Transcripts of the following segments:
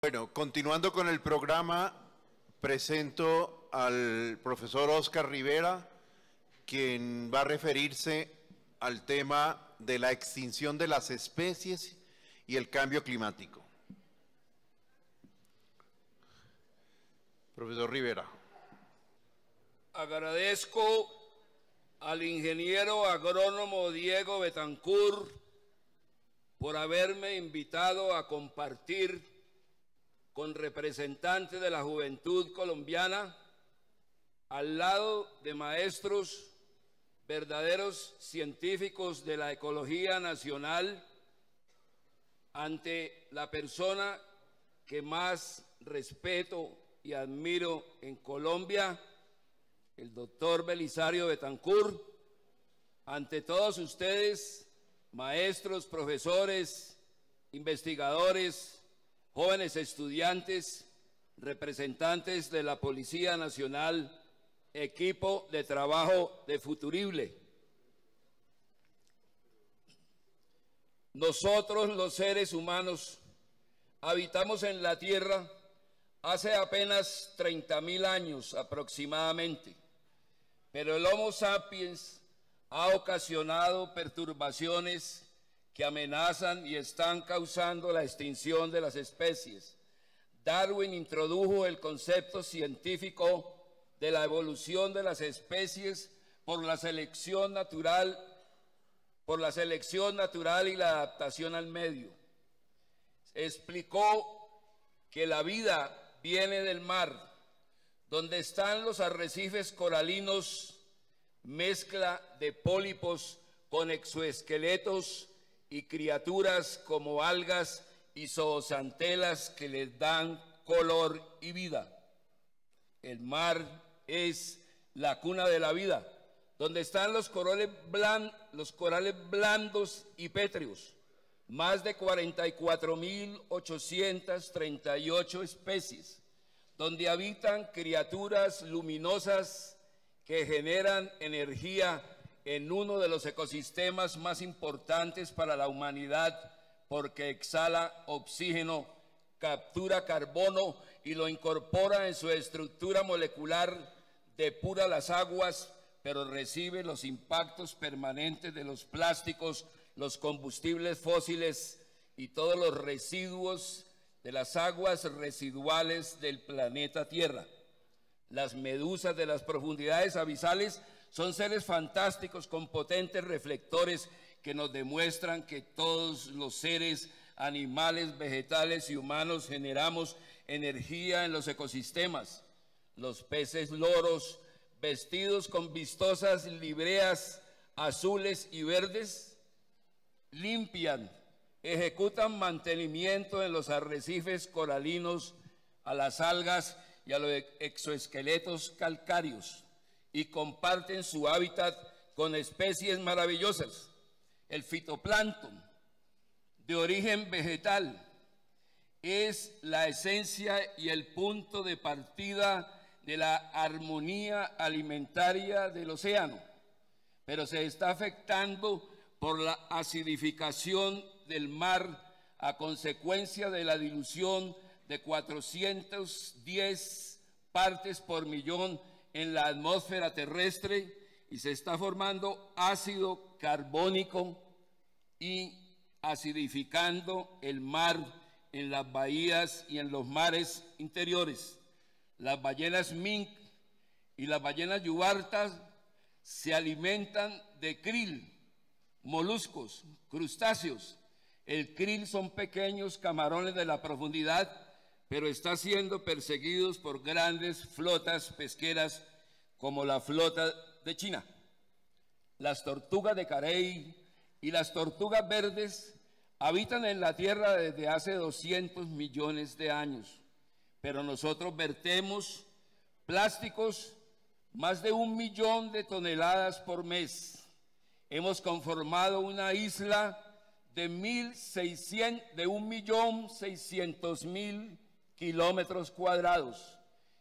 Bueno, continuando con el programa, presento al profesor Oscar Rivera, quien va a referirse al tema de la extinción de las especies y el cambio climático. Profesor Rivera. Agradezco al ingeniero agrónomo Diego Betancourt por haberme invitado a compartir con representantes de la juventud colombiana, al lado de maestros, verdaderos científicos de la ecología nacional, ante la persona que más respeto y admiro en Colombia, el doctor Belisario Betancourt, ante todos ustedes, maestros, profesores, investigadores, jóvenes estudiantes, representantes de la Policía Nacional, equipo de trabajo de Futurible. Nosotros, los seres humanos, habitamos en la Tierra hace apenas 30.000 años aproximadamente, pero el Homo sapiens ha ocasionado perturbaciones que amenazan y están causando la extinción de las especies. Darwin introdujo el concepto científico de la evolución de las especies por la selección natural y la adaptación al medio. Explicó que la vida viene del mar, donde están los arrecifes coralinos, mezcla de pólipos con exoesqueletos y criaturas como algas y zooxantelas que les dan color y vida. El mar es la cuna de la vida, donde están los corales blandos y pétreos, más de 44.838 especies, donde habitan criaturas luminosas que generan energía en uno de los ecosistemas más importantes para la humanidad, porque exhala oxígeno, captura carbono y lo incorpora en su estructura molecular, depura las aguas, pero recibe los impactos permanentes de los plásticos, los combustibles fósiles y todos los residuos de las aguas residuales del planeta Tierra. Las medusas de las profundidades abisales son seres fantásticos con potentes reflectores que nos demuestran que todos los seres, animales, vegetales y humanos generamos energía en los ecosistemas. Los peces loros, vestidos con vistosas libreas azules y verdes, limpian, ejecutan mantenimiento en los arrecifes coralinos, a las algas y a los exoesqueletos calcáreos, y comparten su hábitat con especies maravillosas. El fitoplancton, de origen vegetal, es la esencia y el punto de partida de la armonía alimentaria del océano, pero se está afectando por la acidificación del mar a consecuencia de la dilución de 410 partes por millón en la atmósfera terrestre, y se está formando ácido carbónico y acidificando el mar en las bahías y en los mares interiores. Las ballenas mink y las ballenas yubartas se alimentan de krill, moluscos, crustáceos. El krill son pequeños camarones de la profundidad, pero está siendo perseguidos por grandes flotas pesqueras como la flota de China. Las tortugas de Carey y las tortugas verdes habitan en la Tierra desde hace 200 millones de años, pero nosotros vertemos plásticos más de 1 millón de toneladas por mes. Hemos conformado una isla de 1.600.000 kilómetros cuadrados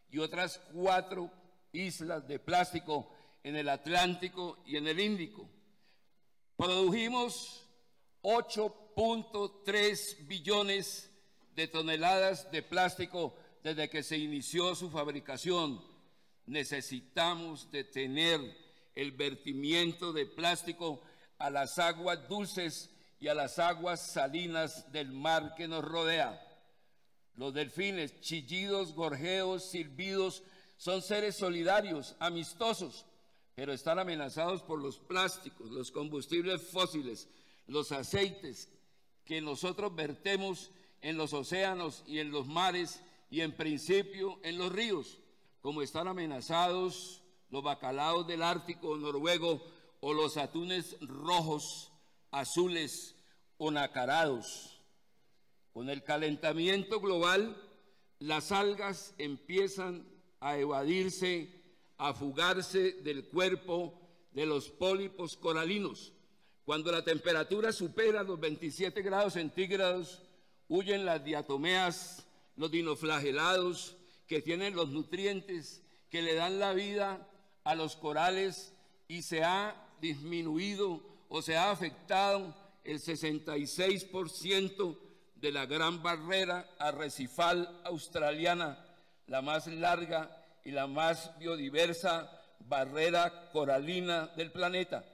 y otras 4 islas de plástico en el Atlántico y en el Índico. Produjimos 8.3 billones de toneladas de plástico desde que se inició su fabricación. Necesitamos detener el vertimiento de plástico a las aguas dulces y a las aguas salinas del mar que nos rodea. Los delfines, chillidos, gorjeos, silbidos, son seres solidarios, amistosos, pero están amenazados por los plásticos, los combustibles fósiles, los aceites que nosotros vertemos en los océanos y en los mares y en principio en los ríos, como están amenazados los bacalaos del Ártico noruego o los atunes rojos, azules o nacarados. Con el calentamiento global, las algas empiezan a evadirse, a fugarse del cuerpo de los pólipos coralinos. Cuando la temperatura supera los 27 grados centígrados, huyen las diatomeas, los dinoflagelados, que tienen los nutrientes que le dan la vida a los corales, y se ha disminuido o se ha afectado el 66% de la gran barrera arrecifal australiana, la más larga y la más biodiversa barrera coralina del planeta.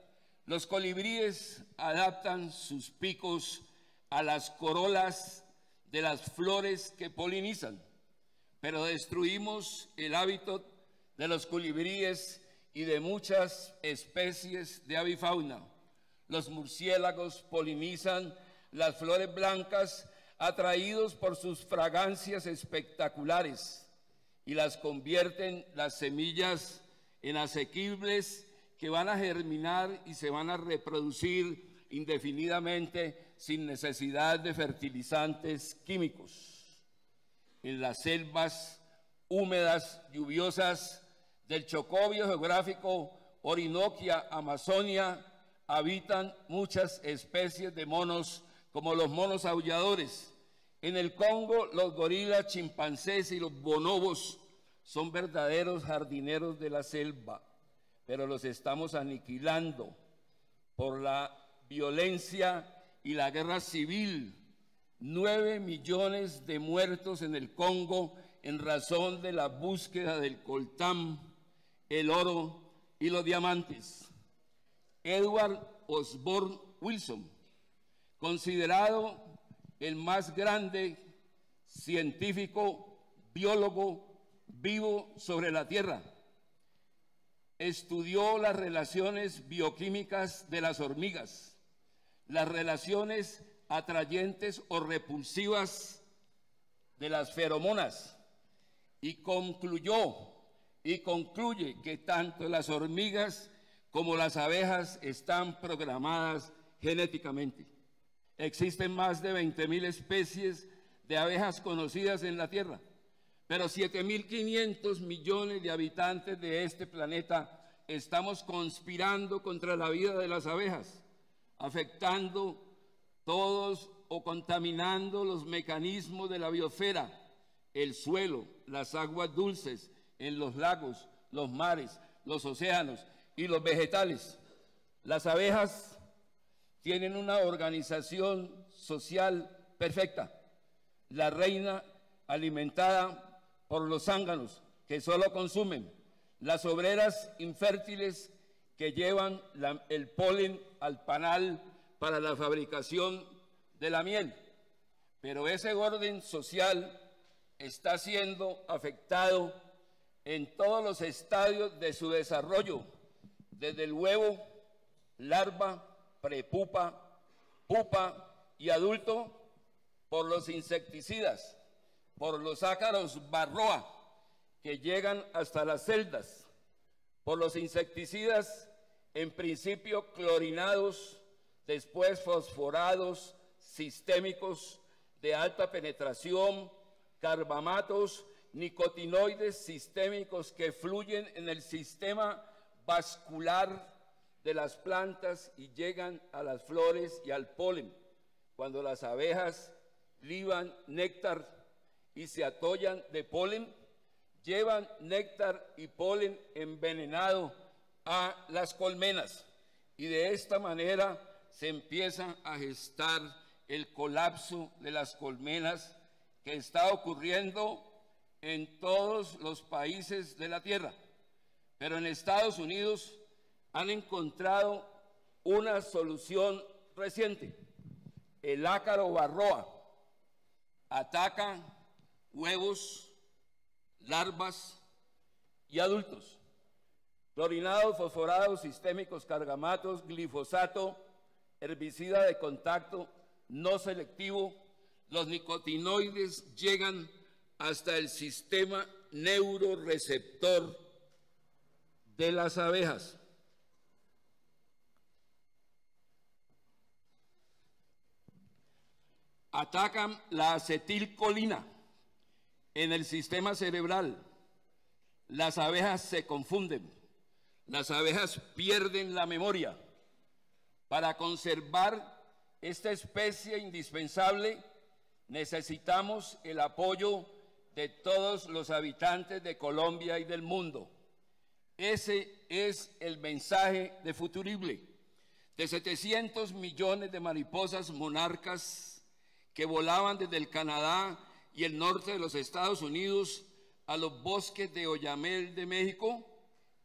Los colibríes adaptan sus picos a las corolas de las flores que polinizan, pero destruimos el hábitat de los colibríes y de muchas especies de avifauna. Los murciélagos polinizan las flores blancas atraídos por sus fragancias espectaculares y las convierten las semillas en asequibles que van a germinar y se van a reproducir indefinidamente sin necesidad de fertilizantes químicos. En las selvas húmedas, lluviosas del Chocó biogeográfico Orinoquia, Amazonia, habitan muchas especies de monos, como los monos aulladores. En el Congo, los gorilas, chimpancés y los bonobos son verdaderos jardineros de la selva, pero los estamos aniquilando por la violencia y la guerra civil. 9 millones de muertos en el Congo en razón de la búsqueda del coltán, el oro y los diamantes. Edward Osborne Wilson, considerado el más grande científico, biólogo vivo sobre la Tierra, estudió las relaciones bioquímicas de las hormigas, las relaciones atrayentes o repulsivas de las feromonas, y concluye que tanto las hormigas como las abejas están programadas genéticamente. Existen más de 20.000 especies de abejas conocidas en la Tierra, pero 7.500 millones de habitantes de este planeta estamos conspirando contra la vida de las abejas, afectando todos o contaminando los mecanismos de la biosfera, el suelo, las aguas dulces, en los lagos, los mares, los océanos y los vegetales. Las abejas tienen una organización social perfecta. La reina, alimentada por los zánganos, que solo consumen; las obreras infértiles, que llevan el polen al panal para la fabricación de la miel. Pero ese orden social está siendo afectado en todos los estadios de su desarrollo, desde el huevo, larva, prepupa, pupa y adulto, por los insecticidas, por los ácaros varroa que llegan hasta las celdas, por los insecticidas en principio clorinados, después fosforados, sistémicos, de alta penetración, carbamatos, nicotinoides sistémicos que fluyen en el sistema vascular de las plantas y llegan a las flores y al polen. Cuando las abejas liban néctar y se atollan de polen, llevan néctar y polen envenenado a las colmenas, y de esta manera se empieza a gestar el colapso de las colmenas que está ocurriendo en todos los países de la Tierra, pero en Estados Unidos han encontrado una solución reciente. El ácaro varroa ataca huevos, larvas y adultos. Clorinados, fosforados, sistémicos, cargamatos, glifosato, herbicida de contacto no selectivo, los nicotinoides llegan hasta el sistema neuroreceptor de las abejas. Atacan la acetilcolina en el sistema cerebral. Las abejas se confunden, las abejas pierden la memoria. Para conservar esta especie indispensable, necesitamos el apoyo de todos los habitantes de Colombia y del mundo. Ese es el mensaje de Futurible. De 700 millones de mariposas monarcas que volaban desde el Canadá y el norte de los Estados Unidos a los bosques de Oyamel de México,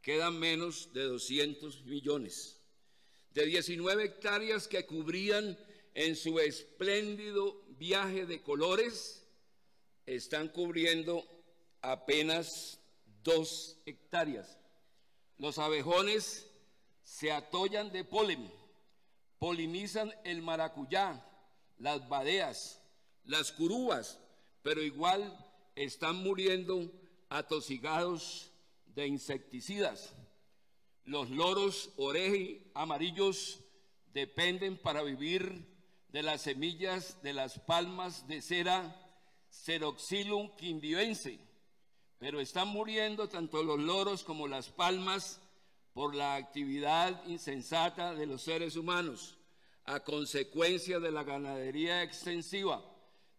quedan menos de 200 millones. De 19 hectáreas que cubrían en su espléndido viaje de colores, están cubriendo apenas 2 hectáreas. Los abejones se atollan de polen, polinizan el maracuyá, las badeas, las curúas, pero igual están muriendo atosigados de insecticidas. Los loros oreji amarillos dependen para vivir de las semillas de las palmas de cera Ceroxylum quindiense, pero están muriendo tanto los loros como las palmas por la actividad insensata de los seres humanos, a consecuencia de la ganadería extensiva,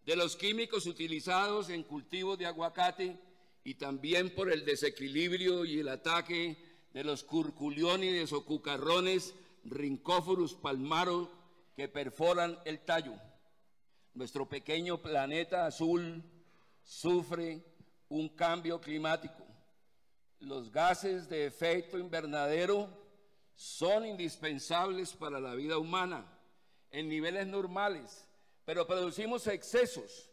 de los químicos utilizados en cultivos de aguacate y también por el desequilibrio y el ataque de los curculiónides o cucarrones Rhynchophorus palmaro que perforan el tallo. Nuestro pequeño planeta azul sufre un cambio climático. Los gases de efecto invernadero son indispensables para la vida humana en niveles normales, pero producimos excesos,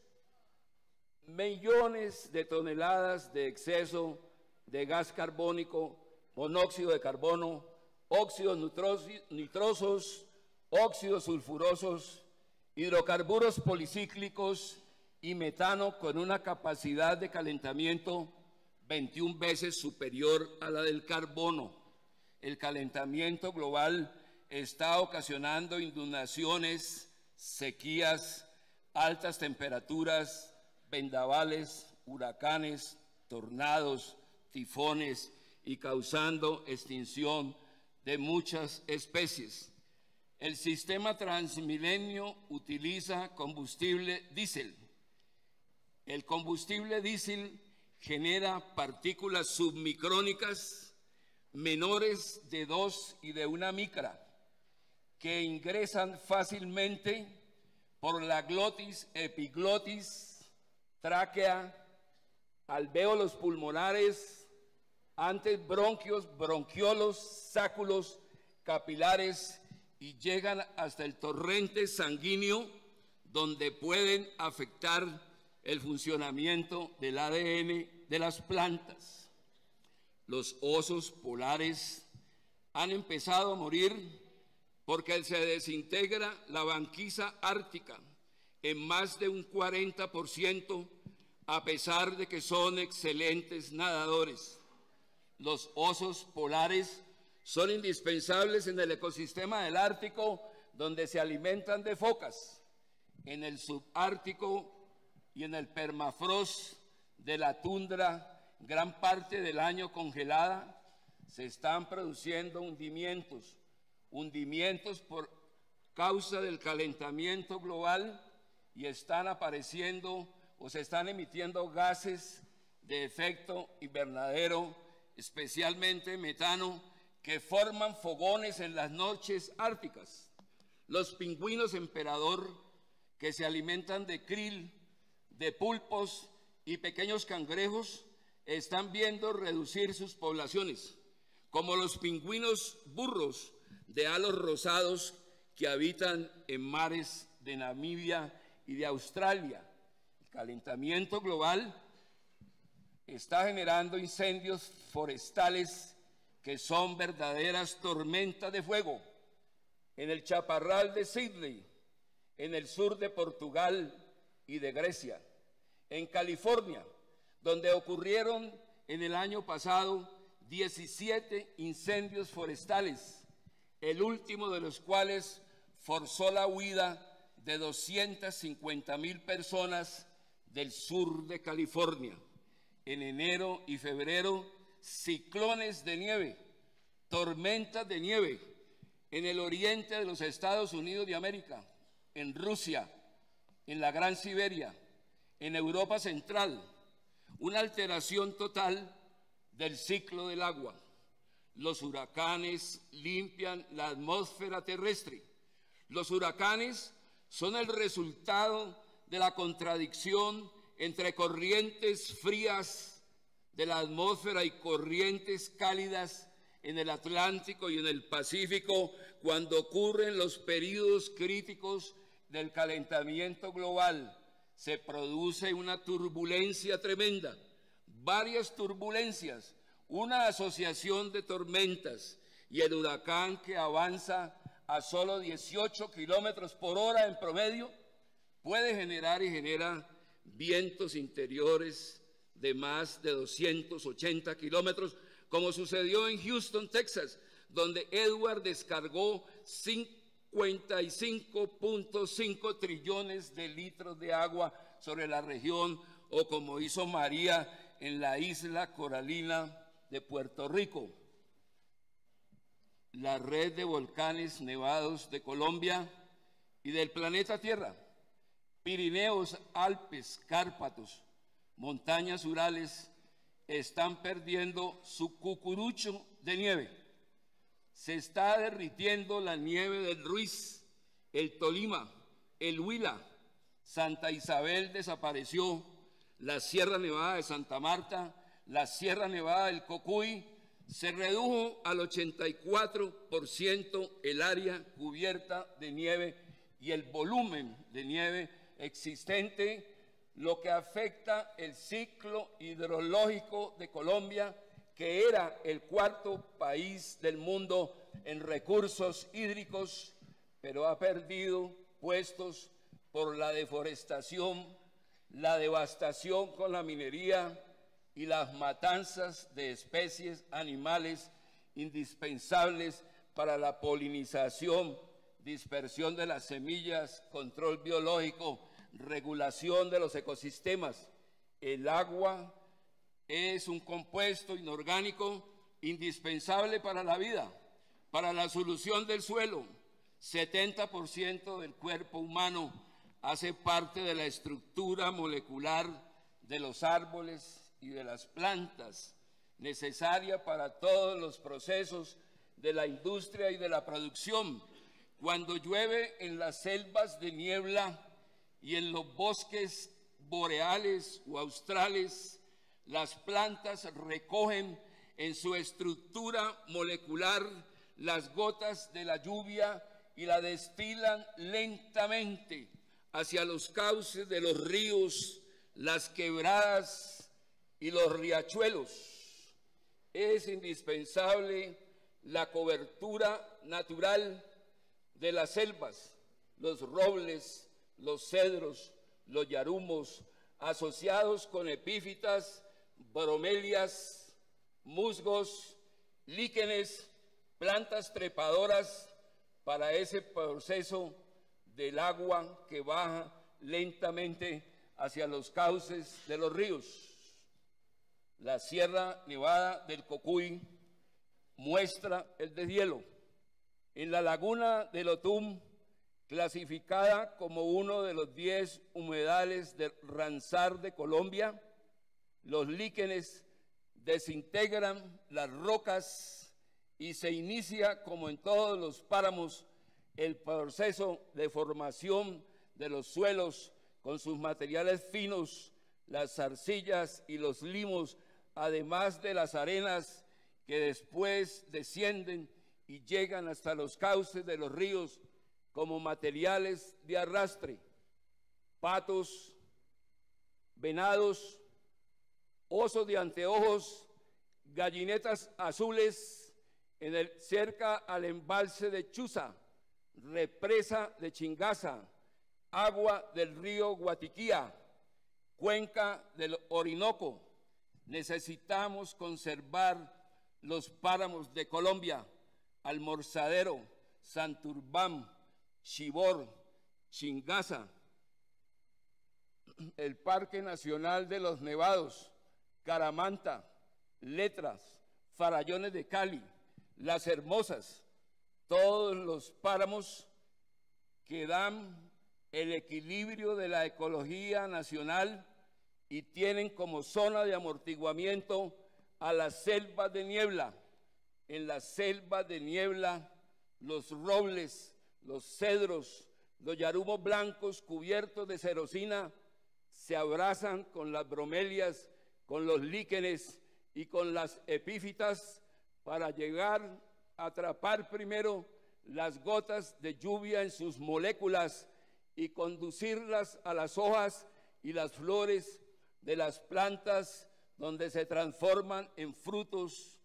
millones de toneladas de exceso de gas carbónico, monóxido de carbono, óxidos nitrosos, óxidos sulfurosos, hidrocarburos policíclicos y metano con una capacidad de calentamiento 21 veces superior a la del carbono. El calentamiento global está ocasionando inundaciones, sequías, altas temperaturas, vendavales, huracanes, tornados, tifones y causando extinción de muchas especies. El sistema Transmilenio utiliza combustible diésel. El combustible diésel genera partículas submicrónicas menores de 2 y de 1 micra que ingresan fácilmente por la glotis, epiglotis, tráquea, alvéolos pulmonares, antes bronquios, bronquiolos, sáculos capilares y llegan hasta el torrente sanguíneo, donde pueden afectar el funcionamiento del ADN de las plantas. Los osos polares han empezado a morir porque se desintegra la banquisa ártica en más de un 40%, a pesar de que son excelentes nadadores. Los osos polares son indispensables en el ecosistema del Ártico, donde se alimentan de focas. En el subártico y en el permafrost de la tundra, gran parte del año congelada, se están produciendo hundimientos por causa del calentamiento global, y están apareciendo o se están emitiendo gases de efecto invernadero, especialmente metano, que forman fogones en las noches árticas. Los pingüinos emperador, que se alimentan de krill, de pulpos y pequeños cangrejos están viendo reducir sus poblaciones, como los pingüinos burros de halos rosados que habitan en mares de Namibia y de Australia. El calentamiento global está generando incendios forestales que son verdaderas tormentas de fuego. En el chaparral de Sydney, en el sur de Portugal y de Grecia, en California, donde ocurrieron en el año pasado 17 incendios forestales, el último de los cuales forzó la huida de 250,000 personas del sur de California. En enero y febrero, ciclones de nieve, tormentas de nieve en el oriente de los Estados Unidos de América, en Rusia, en la Gran Siberia, en Europa Central, una alteración total del ciclo del agua. Los huracanes limpian la atmósfera terrestre. Los huracanes son el resultado de la contradicción entre corrientes frías de la atmósfera y corrientes cálidas en el Atlántico y en el Pacífico, cuando ocurren los periodos críticos del calentamiento global. Se produce una turbulencia tremenda, varias turbulencias, una asociación de tormentas, y el huracán, que avanza a solo 18 kilómetros por hora en promedio, puede generar y genera vientos interiores de más de 280 kilómetros, como sucedió en Houston, Texas, donde Edward descargó 55.5 trillones de litros de agua sobre la región, o como hizo María en la isla coralina de Puerto Rico. La red de volcanes nevados de Colombia y del planeta Tierra, Pirineos, Alpes, Cárpatos, montañas Urales, están perdiendo su cucurucho de nieve. Se está derritiendo la nieve del Ruiz, el Tolima, el Huila. Santa Isabel desapareció, la Sierra Nevada de Santa Marta, la Sierra Nevada del Cocuy, se redujo al 84% el área cubierta de nieve y el volumen de nieve existente, lo que afecta el ciclo hidrológico de Colombia, que era el cuarto país del mundo en recursos hídricos, pero ha perdido puestos por la deforestación, la devastación con la minería y las matanzas de especies animales indispensables para la polinización, dispersión de las semillas, control biológico, regulación de los ecosistemas. El agua es un compuesto inorgánico indispensable para la vida, para la solución del suelo. 70% del cuerpo humano hace parte de la estructura molecular de los árboles y de las plantas, necesaria para todos los procesos de la industria y de la producción. Cuando llueve en las selvas de niebla y en los bosques boreales o australes, las plantas recogen en su estructura molecular las gotas de la lluvia y la destilan lentamente hacia los cauces de los ríos, las quebradas y los riachuelos. Es indispensable la cobertura natural de las selvas, los robles, los cedros, los yarumos, asociados con epífitas, bromelias, musgos, líquenes, plantas trepadoras, para ese proceso del agua que baja lentamente hacia los cauces de los ríos. La Sierra Nevada del Cocuy muestra el deshielo. En la laguna del Otum, clasificada como uno de los 10 humedales de Ramsar de Colombia, los líquenes desintegran las rocas y se inicia, como en todos los páramos, el proceso de formación de los suelos con sus materiales finos, las arcillas y los limos, además de las arenas que después descienden y llegan hasta los cauces de los ríos como materiales de arrastre. Patos, venados, osos de anteojos, gallinetas azules cerca al embalse de Chuza, represa de Chingaza, agua del río Guatiquía, cuenca del Orinoco. Necesitamos conservar los páramos de Colombia, Almorzadero, Santurbán, Chibor, Chingaza, el Parque Nacional de los Nevados, Caramanta, Letras, Farallones de Cali, Las Hermosas, todos los páramos que dan el equilibrio de la ecología nacional y tienen como zona de amortiguamiento a las selvas de niebla. En las selvas de niebla, los robles, los cedros, los yarumos blancos cubiertos de cerosina se abrazan con las bromelias, con los líquenes y con las epífitas para llegar a atrapar primero las gotas de lluvia en sus moléculas y conducirlas a las hojas y las flores de las plantas, donde se transforman en frutos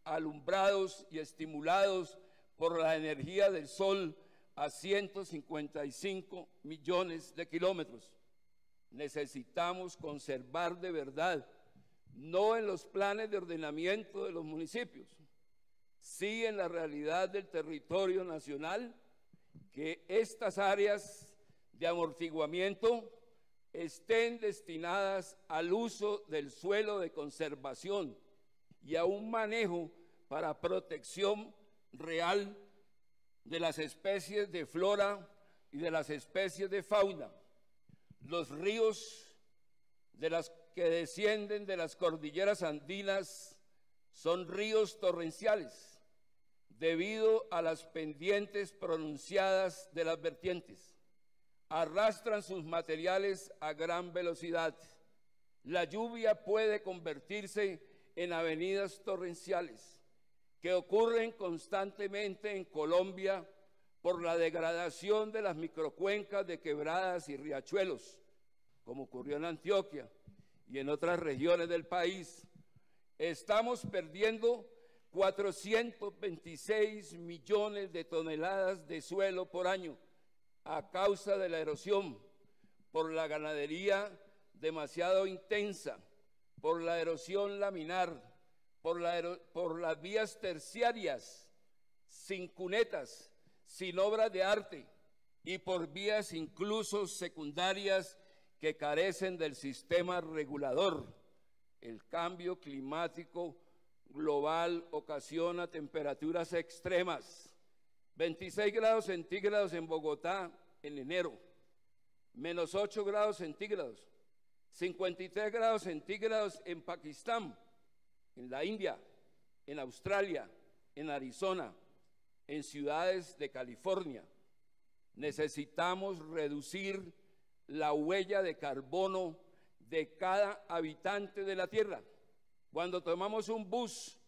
alumbrados y estimulados por la energía del sol a 155 millones de kilómetros. Necesitamos conservar de verdad, no en los planes de ordenamiento de los municipios, sí en la realidad del territorio nacional, que estas áreas de amortiguamiento estén destinadas al uso del suelo de conservación y a un manejo para protección real de las especies de flora y de las especies de fauna. Los ríos que descienden de las cordilleras andinas son ríos torrenciales debido a las pendientes pronunciadas de las vertientes. Arrastran sus materiales a gran velocidad. La lluvia puede convertirse en avenidas torrenciales que ocurren constantemente en Colombia por la degradación de las microcuencas de quebradas y riachuelos, como ocurrió en Antioquia y en otras regiones del país. Estamos perdiendo 426 millones de toneladas de suelo por año a causa de la erosión, por la ganadería demasiado intensa, por la erosión laminar, por las vías terciarias sin cunetas, sin obras de arte y por vías incluso secundarias que carecen del sistema regulador. El cambio climático global ocasiona temperaturas extremas. 26 grados centígrados en Bogotá en enero, menos 8 grados centígrados, 53 grados centígrados en Pakistán, en la India, en Australia, en Arizona, en ciudades de California. Necesitamos reducir la huella de carbono de cada habitante de la Tierra. Cuando tomamos un bus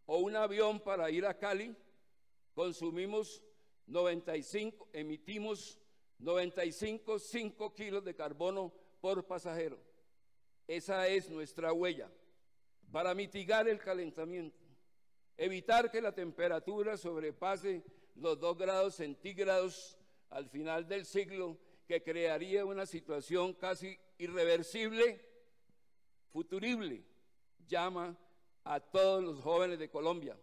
o un avión para ir a Cali, emitimos 95,5 kilos de carbono por pasajero. Esa es nuestra huella. Para mitigar el calentamiento, evitar que la temperatura sobrepase los 2 grados centígrados al final del siglo, que crearía una situación casi irreversible, futurible, llama a todos los jóvenes de Colombia,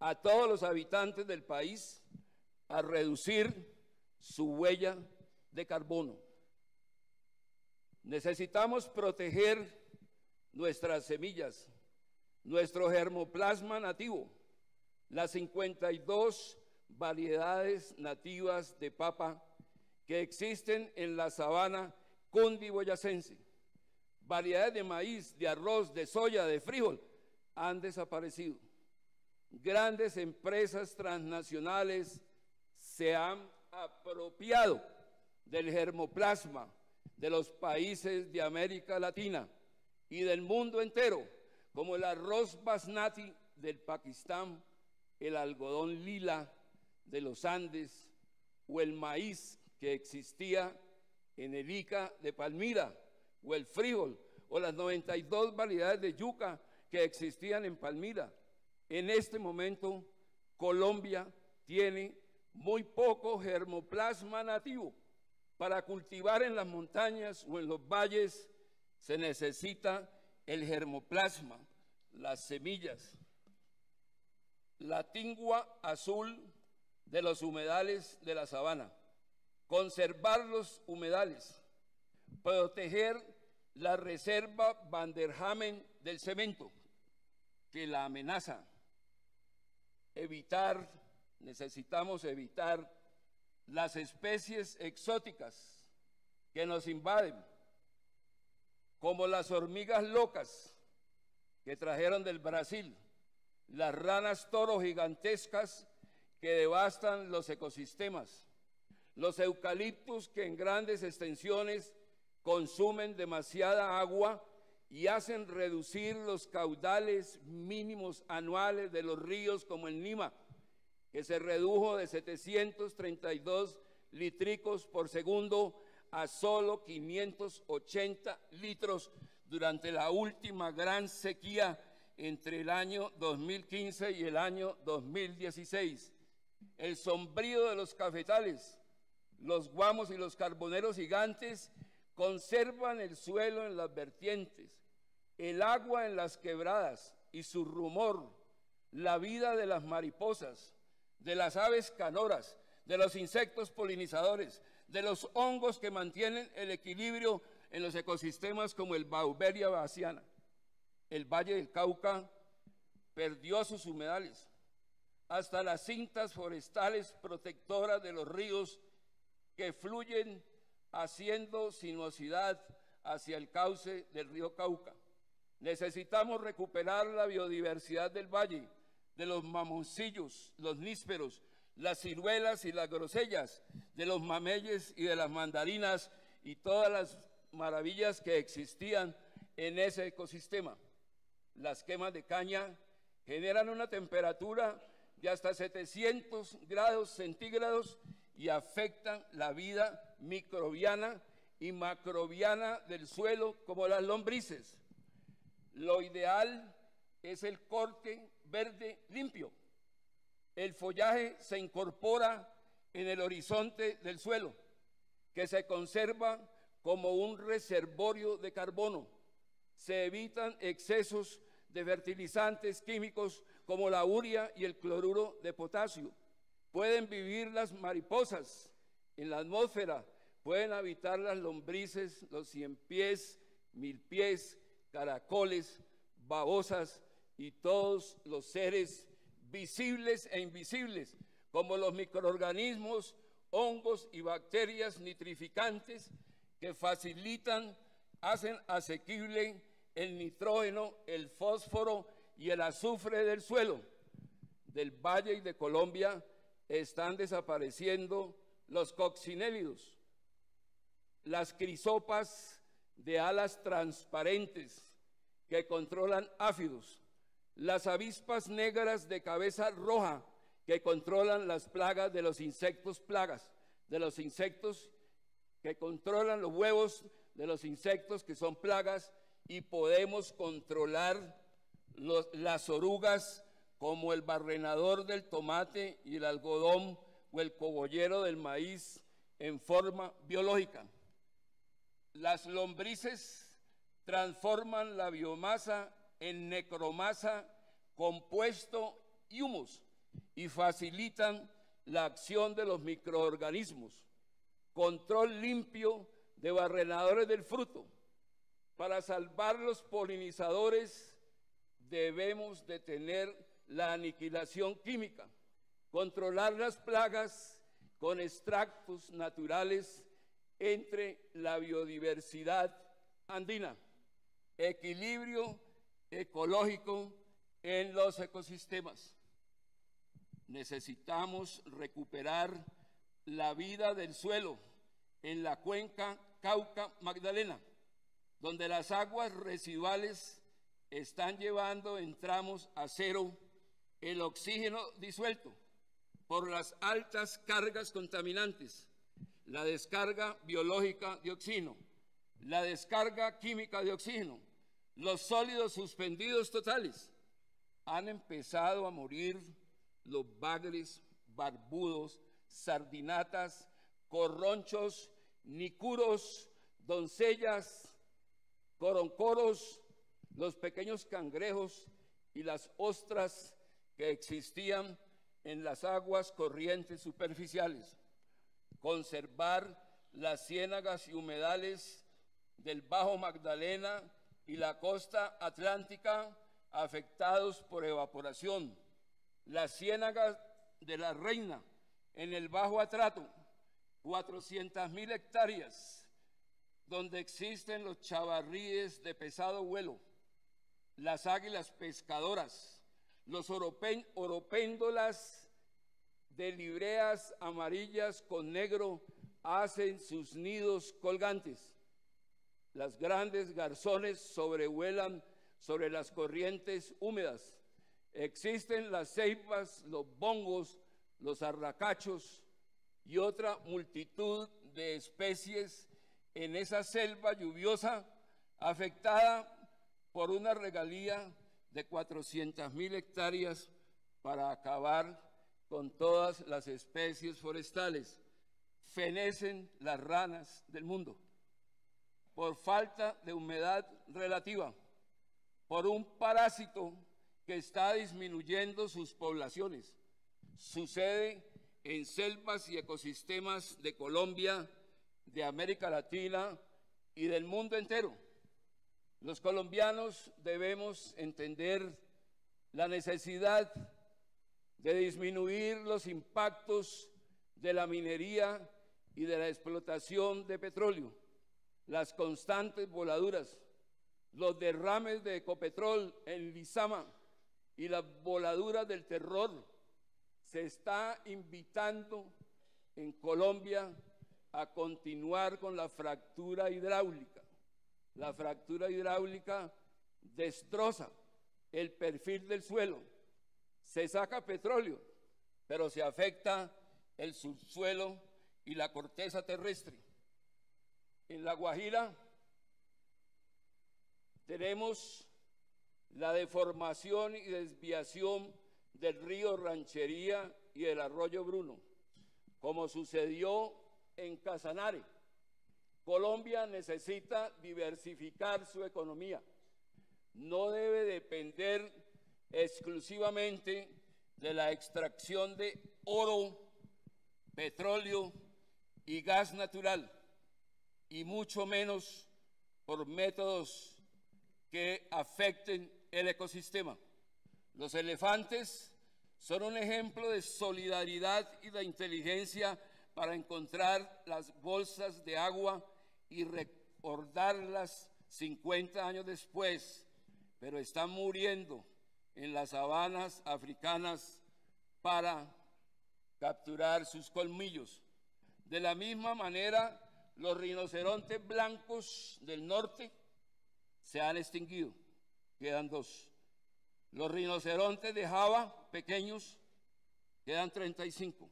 a todos los habitantes del país, a reducir su huella de carbono. Necesitamos proteger nuestras semillas, nuestro germoplasma nativo, las 52 variedades nativas de papa que existen en la sabana cundiboyacense. Variedades de maíz, de arroz, de soya, de frijol han desaparecido. Grandes empresas transnacionales se han apropiado del germoplasma de los países de América Latina y del mundo entero, como el arroz basmati del Pakistán, el algodón lila de los Andes o el maíz que existía en el Ica de Palmira, o el frijol, o las 92 variedades de yuca que existían en Palmira. En este momento, Colombia tiene muy poco germoplasma nativo. Para cultivar en las montañas o en los valles se necesita el germoplasma, las semillas, la tingua azul de los humedales de la sabana, conservar los humedales, proteger la reserva Van der Hamen del cemento, que la amenaza, necesitamos evitar las especies exóticas que nos invaden, como las hormigas locas que trajeron del Brasil, las ranas toro gigantescas que devastan los ecosistemas, los eucaliptus que en grandes extensiones consumen demasiada agua y hacen reducir los caudales mínimos anuales de los ríos, como el Nima, que se redujo de 732 litricos por segundo a solo 580 litros durante la última gran sequía entre el año 2015 y el año 2016. El sombrío de los cafetales, los guamos y los carboneros gigantes conservan el suelo en las vertientes, el agua en las quebradas y su rumor, la vida de las mariposas, de las aves canoras, de los insectos polinizadores, de los hongos que mantienen el equilibrio en los ecosistemas, como el Beauveria bassiana. El Valle del Cauca perdió sus humedales, hasta las cintas forestales protectoras de los ríos que fluyen haciendo sinuosidad hacia el cauce del río Cauca. Necesitamos recuperar la biodiversidad del valle, de los mamoncillos, los nísperos, las ciruelas y las grosellas, de los mameyes y de las mandarinas y todas las maravillas que existían en ese ecosistema. Las quemas de caña generan una temperatura de hasta 700 grados centígrados y afectan la vida microbiana y macrobiana del suelo, como las lombrices. Lo ideal es el corte verde limpio. El follaje se incorpora en el horizonte del suelo, que se conserva como un reservorio de carbono. Se evitan excesos de fertilizantes químicos como la urea y el cloruro de potasio. Pueden vivir las mariposas en la atmósfera, pueden habitar las lombrices, los ciempiés, milpiés, caracoles, babosas y todos los seres visibles e invisibles, como los microorganismos, hongos y bacterias nitrificantes que hacen asequible el nitrógeno, el fósforo y el azufre del suelo. Del Valle y de Colombia están desapareciendo los coccinélidos, las crisopas de alas transparentes que controlan áfidos, las avispas negras de cabeza roja que controlan las plagas de los insectos plagas, de los insectos que controlan los huevos de los insectos que son plagas, y podemos controlar las orugas como el barrenador del tomate y el algodón o el cogollero del maíz en forma biológica. Las lombrices transforman la biomasa en necromasa, compuesto y humus, y facilitan la acción de los microorganismos. Control limpio de barrenadores del fruto. Para salvar los polinizadores debemos detener la aniquilación química, controlar las plagas con extractos naturales entre la biodiversidad andina, equilibrio ecológico en los ecosistemas. Necesitamos recuperar la vida del suelo en la cuenca Cauca Magdalena, donde las aguas residuales están llevando en tramos a cero el oxígeno disuelto por las altas cargas contaminantes, la descarga biológica de oxígeno, la descarga química de oxígeno, los sólidos suspendidos totales. Han empezado a morir los bagres, barbudos, sardinatas, corronchos, nicuros, doncellas, coroncoros, los pequeños cangrejos y las ostras que existían en las aguas corrientes superficiales. Conservar las ciénagas y humedales del Bajo Magdalena y la costa atlántica afectados por evaporación. Las ciénagas de la Reina en el Bajo Atrato, 400.000 hectáreas, donde existen los chavarríes de pesado vuelo, las águilas pescadoras, los oropéndolas de libreas amarillas con negro hacen sus nidos colgantes. Las grandes garzones sobrevuelan sobre las corrientes húmedas. Existen las ceibas, los bongos, los arracachos y otra multitud de especies en esa selva lluviosa afectada por una regalía de 400.000 hectáreas para acabar con todas las especies forestales. Fenecen las ranas del mundo por falta de humedad relativa, por un parásito que está disminuyendo sus poblaciones. Sucede en selvas y ecosistemas de Colombia, de América Latina y del mundo entero. Los colombianos debemos entender la necesidad de disminuir los impactos de la minería y de la explotación de petróleo, las constantes voladuras, los derrames de Ecopetrol en Lizama y las voladuras del terror. Se está invitando en Colombia a continuar con la fractura hidráulica. La fractura hidráulica destroza el perfil del suelo. Se saca petróleo, pero se afecta el subsuelo y la corteza terrestre. En La Guajira tenemos la deformación y desviación del río Ranchería y el arroyo Bruno, como sucedió en Casanare. Colombia necesita diversificar su economía. No debe depender exclusivamente de la extracción de oro, petróleo y gas natural, y mucho menos por métodos que afecten el ecosistema. Los elefantes son un ejemplo de solidaridad y de inteligencia para encontrar las bolsas de agua y recordarlas 50 años después, pero están muriendo en las sabanas africanas para capturar sus colmillos. De la misma manera, los rinocerontes blancos del norte se han extinguido, quedan 2. Los rinocerontes de Java, pequeños, quedan 35.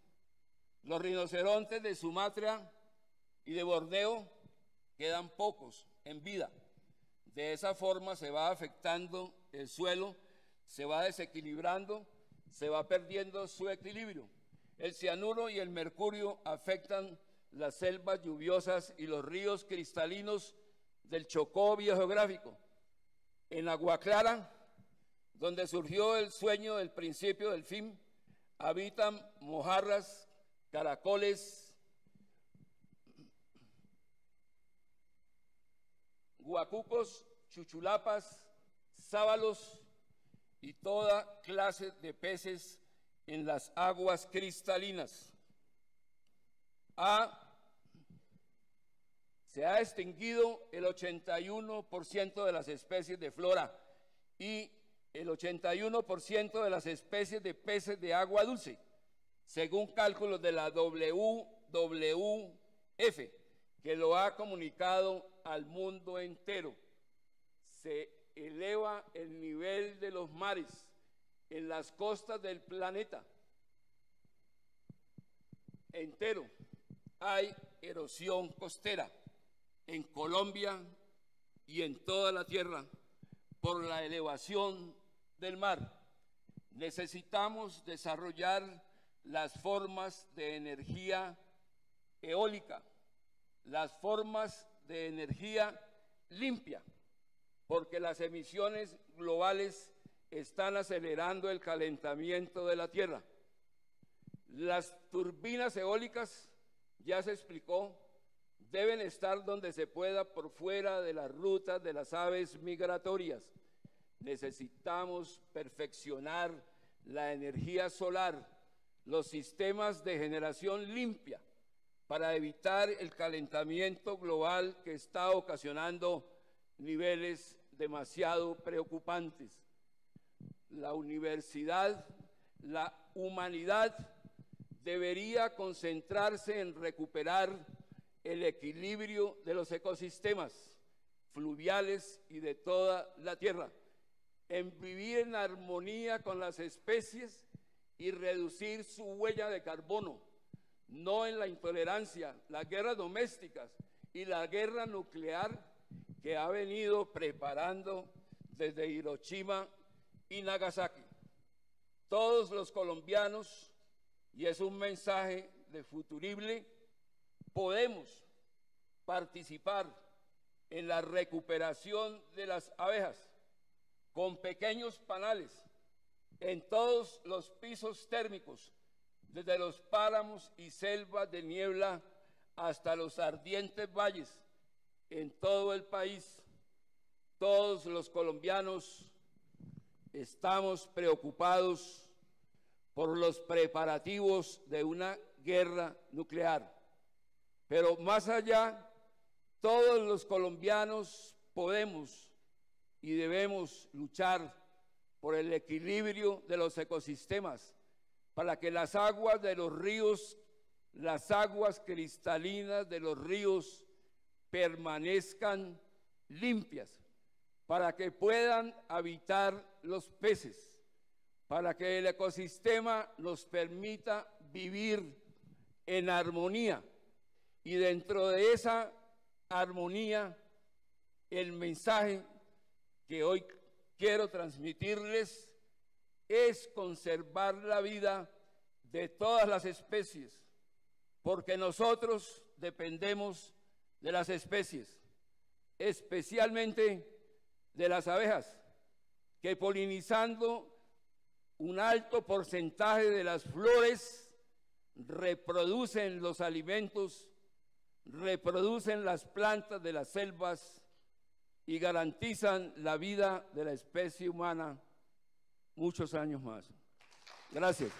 Los rinocerontes de Sumatra y de Borneo quedan pocos en vida. De esa forma se va afectando el suelo, se va desequilibrando, se va perdiendo su equilibrio. El cianuro y el mercurio afectan las selvas lluviosas y los ríos cristalinos del Chocó biogeográfico. En Agua Clara, donde surgió el sueño del principio del fin, habitan mojarras, caracoles, guacucos, chuchulapas, sábalos y toda clase de peces en las aguas cristalinas. Se ha extinguido el 81% de las especies de flora y el 81% de las especies de peces de agua dulce, según cálculos de la WWF, que lo ha comunicado al mundo entero. Se eleva el nivel de los mares en las costas del planeta entero. Hay erosión costera en Colombia y en toda la tierra por la elevación del mar. Necesitamos desarrollar las formas de energía eólica, las formas de energía limpia, porque las emisiones globales están acelerando el calentamiento de la tierra. Las turbinas eólicas, ya se explicó, deben estar donde se pueda por fuera de las rutas de las aves migratorias. Necesitamos perfeccionar la energía solar, los sistemas de generación limpia, para evitar el calentamiento global que está ocasionando niveles demasiado preocupantes. La humanidad debería concentrarse en recuperar el equilibrio de los ecosistemas fluviales y de toda la tierra, en vivir en armonía con las especies y reducir su huella de carbono, no en la intolerancia, las guerras domésticas y la guerra nuclear que ha venido preparando desde Hiroshima y Nagasaki. Todos los colombianos, y es un mensaje de Futurible, podemos participar en la recuperación de las abejas con pequeños panales en todos los pisos térmicos, desde los páramos y selvas de niebla hasta los ardientes valles en todo el país. Todos los colombianos estamos preocupados por los preparativos de una guerra nuclear. Pero más allá, todos los colombianos podemos y debemos luchar por el equilibrio de los ecosistemas, para que las aguas de los ríos, las aguas cristalinas de los ríos permanezcan limpias, para que puedan habitar los peces, para que el ecosistema nos permita vivir en armonía. Y dentro de esa armonía, el mensaje que hoy quiero transmitirles es conservar la vida de todas las especies, porque nosotros dependemos de las especies, especialmente de las abejas, que polinizando un alto porcentaje de las flores reproducen los alimentos, reproducen las plantas de las selvas y garantizan la vida de la especie humana muchos años más. Gracias.